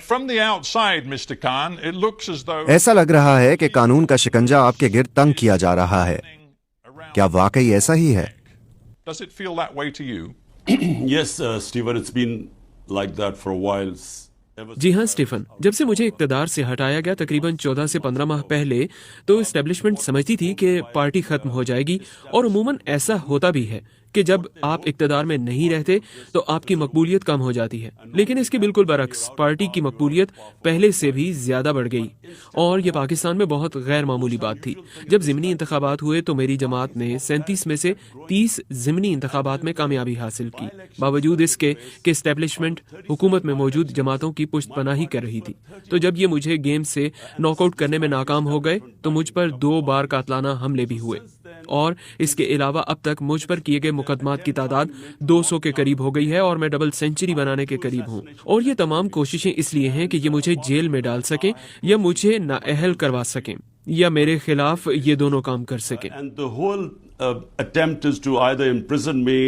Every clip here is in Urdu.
From the outside, Mr. Khan, it looks as though ایسا لگ رہا ہے کہ قانون کا شکنجہ آپ کے گرد تنگ کیا جا رہا ہے. کیا واقعی ایسا ہی ہے؟ Does it feel that way to you? Yes, Stephen, it's been like that for a while. جی ہاں اسٹیفن، جب سے مجھے اقتدار سے ہٹایا گیا تقریباً 14 سے 15 ماہ پہلے تو اسٹیبلشمنٹ سمجھتی تھی کہ پارٹی ختم ہو جائے گی، اور عموماً ایسا ہوتا بھی ہے کہ جب آپ اقتدار میں نہیں رہتے تو آپ کی مقبولیت کم ہو جاتی ہے. لیکن اس کے بالکل برعکس پارٹی کی مقبولیت پہلے سے بھی زیادہ بڑھ گئی، اور یہ پاکستان میں بہت غیر معمولی بات تھی. جب ضمنی انتخابات ہوئے تو میری جماعت نے 37 میں سے 30 ضمنی انتخابات میں کامیابی حاصل کی، باوجود اس کے کہ اسٹیبلشمنٹ حکومت میں موجود جماعتوں کی پشت پناہی کر رہی تھی. تو جب یہ مجھے گیم سے ناک آؤٹ کرنے میں ناکام ہو گئے تو مجھ پر 2 بار قاتلانہ حملے بھی ہوئے، اور اس کے علاوہ اب تک مجھ پر کیے گئے مقدمات کی تعداد 200 کے قریب ہو گئی ہے، اور میں ڈبل سینچری بنانے کے قریب ہوں. اور یہ تمام کوششیں اس لیے ہیں کہ یہ مجھے جیل میں ڈال سکیں یا مجھے نااہل کروا سکیں یا میرے خلاف یہ دونوں کام کر سکیں. And the whole attempt is to either imprison me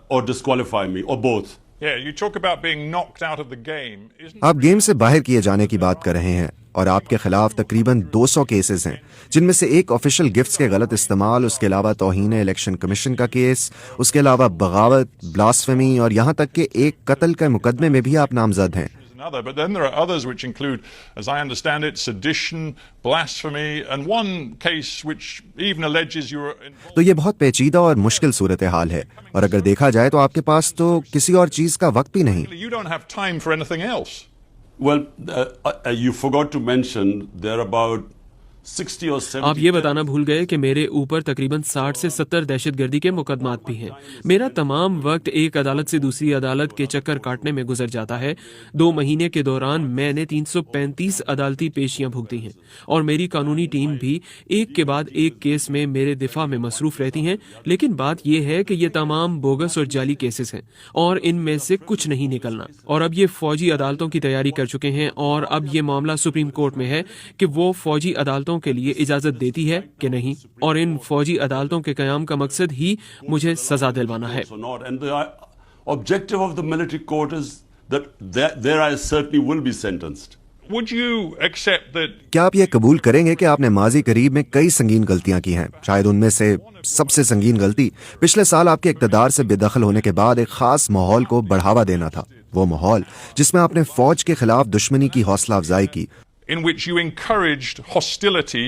or disqualify me, or both. Yeah, you talk about being knocked out of the game. آپ گیم سے باہر کیے جانے کی بات کر رہے ہیں، اور آپ کے خلاف تقریباً 200 کیسز ہیں، جن میں سے ایک آفیشل گفٹس کے غلط استعمال، اس کے علاوہ توہین الیکشن کمیشن کا کیس، اس کے علاوہ بغاوت، بلاسفیمی، اور یہاں تک کہ ایک قتل کے مقدمے میں بھی آپ نامزد ہیں. But then there are others which include, as I understand it, sedition, blasphemy, and one case which even alleges you were تو یہ بہت پیچیدہ اور مشکل صورتحال ہے، اور اگر دیکھا جائے تو آپ کے پاس تو کسی اور چیز کا وقت بھی نہیں. You don't have time for anything else. Well, you forgot to mention there are about 60 or 70. آپ یہ بتانا بھول گئے کہ میرے اوپر تقریباً 60 سے 70 دہشت گردی کے مقدمات بھی ہیں. میرا تمام وقت ایک عدالت سے دوسری عدالت کے چکر کاٹنے میں گزر جاتا ہے. 2 مہینے کے دوران میں نے 335 عدالتی پیشیاں بھگتی ہیں، اور میری قانونی ٹیم بھی ایک کے بعد ایک کیس میں میرے دفاع میں مصروف رہتی ہیں. لیکن بات یہ ہے کہ یہ تمام بوگس اور جعلی کیسز ہیں، اور ان میں سے کچھ نہیں نکلنا. اور اب یہ فوجی عدالتوں کی تیاری کر چکے ہیں، اور اب یہ معاملہ سپریم کورٹ میں ہے کہ وہ فوجی عدالتوں کے لیے اجازت دیتی ہے کہ نہیں، اور ان فوجی عدالتوں کے قیام کا مقصد ہی مجھے سزا دلوانا ہے. And the objective of the military court is that there I certainly will be sentenced. Would you accept that? کیا آپ یہ قبول کریں گے کہ آپ نے ماضی قریب میں کئی سنگین غلطیاں کی ہیں؟ شاید ان میں سے سب سے سنگین غلطی پچھلے سال آپ کے اقتدار سے بے دخل ہونے کے بعد ایک خاص ماحول کو بڑھاوا دینا تھا. وہ ماحول جس میں آپ نے فوج کے خلاف دشمنی کی حوصلہ افزائی کی، In which you encouraged hostility.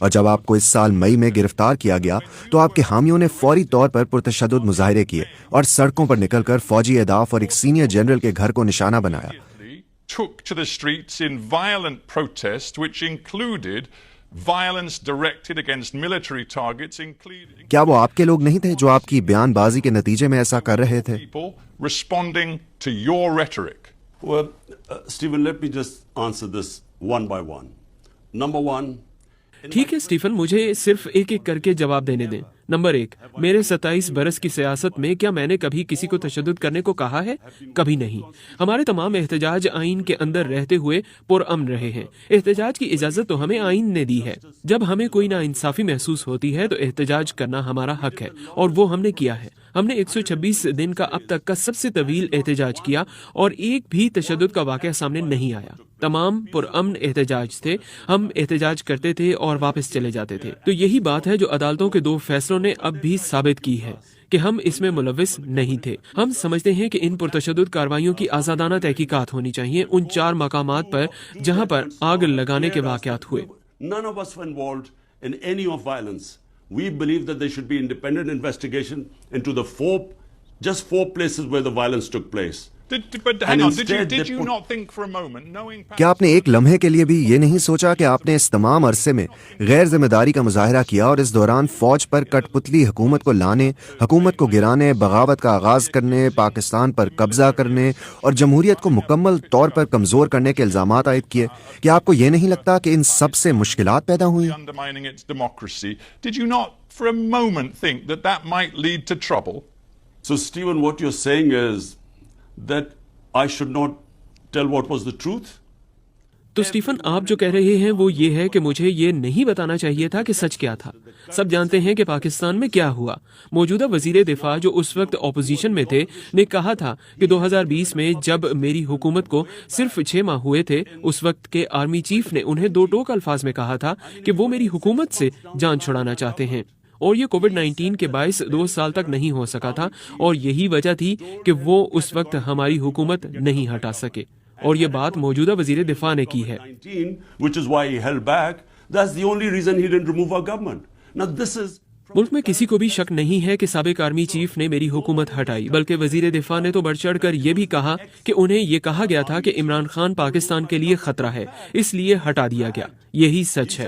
اور جب آپ کو اس سال مئی میں گرفتار کیا گیا تو آپ کے حامیوں نے فوری طور پر پرتشدد مظاہرے کیے اور سڑکوں پر نکل کر فوجی اہداف اور ایک سینئر جنرل کے گھر کو نشانہ بنایا. Took to the streets in violent protest, which included violence directed against military targets, including کیا وہ آپ کے لوگ نہیں تھے جو آپ کی بیان بازی کے نتیجے میں ایسا کر رہے تھے؟ people responding to your rhetoric. Well, Stephen, let me just answer this one by one. Number one. ٹھیک ہے اسٹیفن، مجھے صرف ایک ایک کر کے جواب دینے دیں. نمبر 1، میرے 27 برس کی سیاست میں کیا میں نے کبھی کسی کو تشدد کرنے کو کہا ہے؟ کبھی نہیں. ہمارے تمام احتجاج آئین کے اندر رہتے ہوئے پرامن رہے ہیں. احتجاج کی اجازت تو ہمیں آئین نے دی ہے. جب ہمیں کوئی ناانصافی محسوس ہوتی ہے تو احتجاج کرنا ہمارا حق ہے، اور وہ ہم نے کیا ہے. ہم نے 126 دن کا اب تک کا سب سے طویل احتجاج کیا، اور ایک بھی تشدد کا واقعہ سامنے نہیں آیا. تمام پرامن احتجاج تھے. ہم احتجاج کرتے تھے اور واپس چلے جاتے تھے. تو یہی بات ہے جو عدالتوں کے 2 فیصلوں نے اب بھی ثابت کی ہے کہ ہم اس میں ملوث نہیں تھے. ہم سمجھتے ہیں کہ ان پرتشدد کارروائیوں کی آزادانہ تحقیقات ہونی چاہیے ان 4 مقامات پر جہاں پر آگ لگانے کے واقعات ہوئے. None of us were involved in any of violence. We believe that there should be independent investigation into the 4 places where the violence took place. But hang on, did you not think for a moment, knowing کیا آپ نے ایک لمحے کے لیے بھی یہ نہیں سوچا کہ آپ نے اس تمام عرصے میں غیر ذمہ داری کا مظاہرہ کیا اور اس دوران فوج پر کٹ پتلی حکومت کو لانے، حکومت کو گرانے، بغاوت کا آغاز کرنے، پاکستان پر قبضہ کرنے اور جمہوریت کو مکمل طور پر کمزور کرنے کے الزامات عائد کیے؟ کیا آپ کو یہ نہیں لگتا کہ ان سب سے مشکلات پیدا ہوئی؟ undermining its democracy? Did you not for a moment think that that might lead to trouble? So, Stephen, what you're saying is that I should not tell what was the truth? تو سٹیفن آپ جو کہہ رہے ہیں وہ یہ ہے کہ مجھے یہ نہیں بتانا چاہیے تھا کہ سچ کیا تھا. سب جانتے ہیں کہ پاکستان میں کیا ہوا. موجودہ وزیر دفاع جو اس وقت اپوزیشن میں تھے نے کہا تھا کہ 2020 میں جب میری حکومت کو صرف 6 ماہ ہوئے تھے اس وقت کے آرمی چیف نے انہیں 2 ٹوک الفاظ میں کہا تھا کہ وہ میری حکومت سے جان چھڑانا چاہتے ہیں. اور یہ کووڈ-19 کے باعث 2 سال تک نہیں ہو سکا تھا اور یہی وجہ تھی کہ وہ اس وقت ہماری حکومت نہیں ہٹا سکے. اور یہ بات موجودہ وزیر دفاع نے کی ہے. ملک میں کسی کو بھی شک نہیں ہے کہ سابق آرمی چیف نے میری حکومت ہٹائی، بلکہ وزیر دفاع نے تو بڑھ چڑھ کر یہ بھی کہا کہ انہیں یہ کہا گیا تھا کہ عمران خان پاکستان کے لیے خطرہ ہے اس لیے ہٹا دیا گیا. یہی سچ ہے.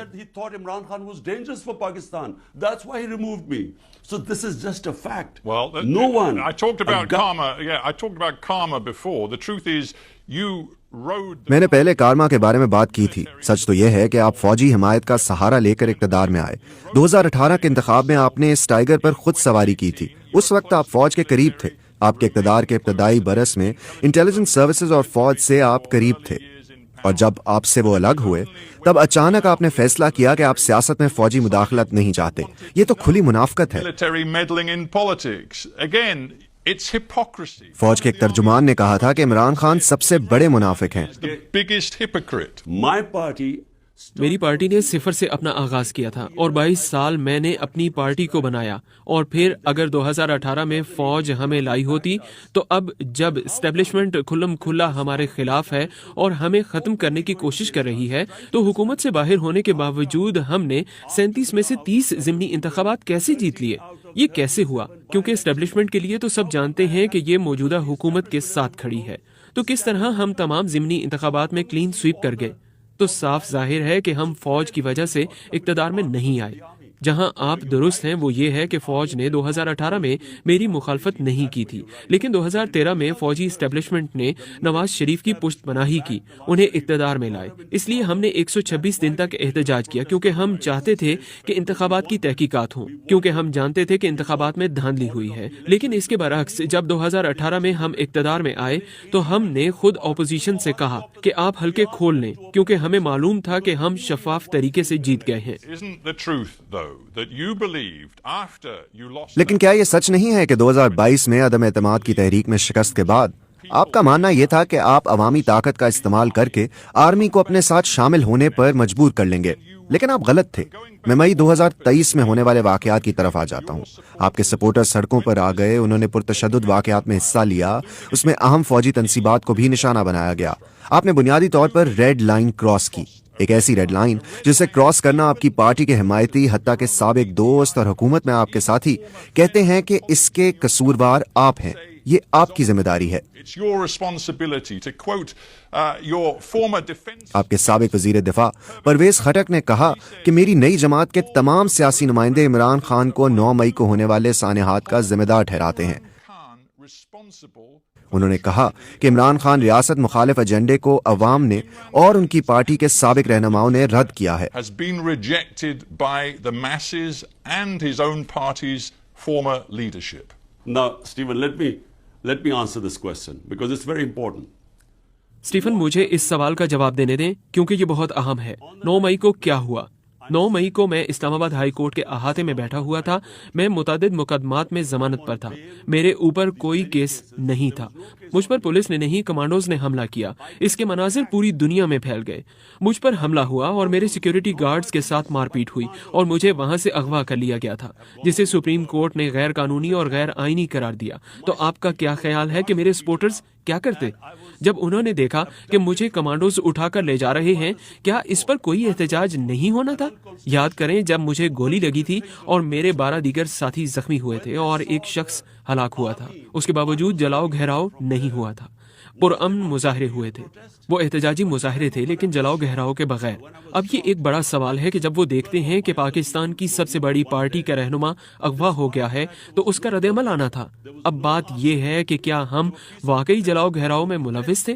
So this is just a fact. Well, no one. I talked about karma. Yeah, I talked about karma before. The truth is, you rode. میں نے پہلے کارما کے بارے میں بات کی تھی. سچ تو یہ ہے کہ آپ فوجی حمایت کا سہارا لے کر اقتدار میں آئے. 2018 کے انتخاب میں آپ نے اس ٹائیگر پر خود سواری کی تھی. اس وقت آپ فوج کے قریب تھے. آپ کے اقتدار کے ابتدائی برس میں انٹیلیجنس سروسز اور فوج سے آپ قریب تھے. اور جب آپ سے وہ الگ ہوئے تب اچانک آپ نے فیصلہ کیا کہ آپ سیاست میں فوجی مداخلت نہیں چاہتے. یہ تو کھلی منافقت ہے. Military meddling in politics. Again, it's hypocrisy. فوج کے ایک ترجمان نے کہا تھا کہ عمران خان سب سے بڑے منافق ہیں. The biggest hypocrite. My party. میری پارٹی نے 0 سے اپنا آغاز کیا تھا اور 22 سال میں نے اپنی پارٹی کو بنایا. اور پھر اگر 2018 میں فوج ہمیں لائی ہوتی تو اب جب اسٹیبلشمنٹ کھلم کھلا ہمارے خلاف ہے اور ہمیں ختم کرنے کی کوشش کر رہی ہے تو حکومت سے باہر ہونے کے باوجود ہم نے 37 میں سے 30 ضمنی انتخابات کیسے جیت لیے؟ یہ کیسے ہوا؟ کیونکہ اسٹیبلشمنٹ کے لیے تو سب جانتے ہیں کہ یہ موجودہ حکومت کے ساتھ کھڑی ہے. تو کس طرح ہم تمام ضمنی انتخابات میں کلین سویپ کر گئے؟ تو صاف ظاہر ہے کہ ہم فوج کی وجہ سے اقتدار میں نہیں آئے. جہاں آپ درست ہیں وہ یہ ہے کہ فوج نے 2018 میں میری مخالفت نہیں کی تھی، لیکن 2013 میں فوجی اسٹیبلشمنٹ نے نواز شریف کی پشت پناہی کی، انہیں اقتدار میں لائے. اس لیے ہم نے 126 دن تک احتجاج کیا کیونکہ ہم چاہتے تھے کہ انتخابات کی تحقیقات ہوں، کیونکہ ہم جانتے تھے کہ انتخابات میں دھاندلی ہوئی ہے. لیکن اس کے برعکس جب 2018 میں ہم اقتدار میں آئے تو ہم نے خود اپوزیشن سے کہا کہ آپ حلقے کھول لیں، کیونکہ ہمیں معلوم تھا کہ ہم شفاف طریقے سے جیت گئے ہیں. Isn't the truth, though, that you believed after you lost? لیکن کیا یہ سچ نہیں ہے کہ 2022 میں عدم اعتماد کی تحریک میں شکست کے بعد آپ کا ماننا یہ تھا کہ آپ عوامی طاقت کا استعمال کر کے آرمی کو اپنے ساتھ شامل ہونے پر مجبور کر لیں گے؟ لیکن آپ غلط تھے. میں مئی 2023 میں ہونے والے واقعات کی طرف آ جاتا ہوں. آپ کے سپورٹر سڑکوں پر آ گئے، انہوں نے پرتشدد واقعات میں حصہ لیا، اس میں اہم فوجی تنصیبات کو بھی نشانہ بنایا گیا. آپ نے بنیادی طور پر ریڈ لائن کراس کی، ایک ایسی ریڈ لائن جسے کراس کرنا آپ کی پارٹی کے حمایتی حتیٰ کہ سابق دوست اور حکومت میں آپ کے ساتھی کہتے ہیں کہ اس کے قصوروار آپ ہیں. یہ آپ کی ذمہ داری ہے. It's your responsibility to quote your former defense. آپ کے سابق وزیر دفاع پرویز خٹک نے کہا کہ میری نئی جماعت کے تمام سیاسی نمائندے عمران خان کو 9 مئی کو ہونے والے سانحات کا ذمہ دار ٹھہراتے ہیں. انہوں نے کہا کہ عمران خان ریاست مخالف ایجنڈے کو عوام نے اور ان کی پارٹی کے سابق رہنماؤں نے رد کیا ہے. Has been rejected by the masses and his own party's former leadership. Now, Stephen, let me answer this question because it's very important. Stephen مجھے اس سوال کا جواب دینے دیں کیونکہ یہ بہت اہم ہے. 9 مئی کو کیا ہوا؟ 9 مئی کو میں اسلام آباد ہائی کورٹ کے احاطے میں بیٹھا ہوا تھا. میں متعدد مقدمات میں ضمانت پر تھا. میرے اوپر کوئی کیس نہیں تھا. مجھ پر پولیس نے نہیں، کمانڈوز نے حملہ کیا. اس کے مناظر پوری دنیا میں پھیل گئے. مجھ پر حملہ ہوا اور میرے سیکیورٹی گارڈز کے ساتھ مار پیٹ ہوئی اور مجھے وہاں سے اغوا کر لیا گیا تھا، جسے سپریم کورٹ نے غیر قانونی اور غیر آئینی قرار دیا. تو آپ کا کیا خیال ہے کہ میرے سپورٹرز کیا کرتے جب انہوں نے دیکھا کہ مجھے کمانڈوز اٹھا کر لے جا رہے ہیں؟ کیا اس پر کوئی احتجاج نہیں ہونا تھا؟ یاد کریں جب مجھے گولی لگی تھی اور میرے 12 دیگر ساتھی زخمی ہوئے تھے اور ایک شخص ہلاک ہوا تھا، اس کے باوجود جلاؤ گھیراؤ نہیں ہوا تھا. پرامن مظاہرے ہوئے تھے. وہ احتجاجی مظاہرے تھے لیکن جلاؤ گہراؤ کے بغیر. اب یہ ایک بڑا سوال ہے کہ جب وہ دیکھتے ہیں کہ پاکستان کی سب سے بڑی پارٹی کا رہنما اغوا ہو گیا ہے تو اس کا رد عمل آنا تھا. اب بات یہ ہے کہ کیا ہم واقعی جلاؤ گہراؤ میں ملوث تھے؟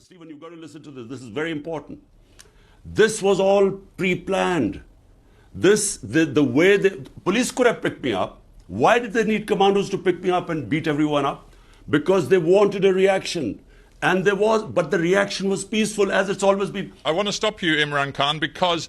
Stephen, you've got to listen to this. This is very important. This was all pre-planned. The way the police could have picked me up. Why did they need commandos to pick me up and beat everyone up? Because they wanted a reaction. But the reaction was peaceful, as it's always been. I want to stop you, Imran Khan, because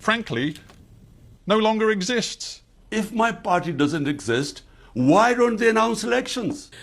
frankly, no longer exists. If my party doesn't exist, why don't they announce elections?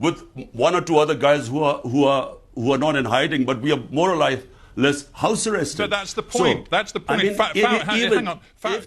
with one or two other guys who are not in hiding, but we are more or less house arrested. But that's the point. That's the point. I mean, Hang on.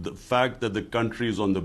The fact that the country is on the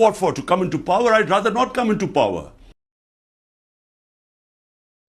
What for? To come into power? I'd rather not come into power.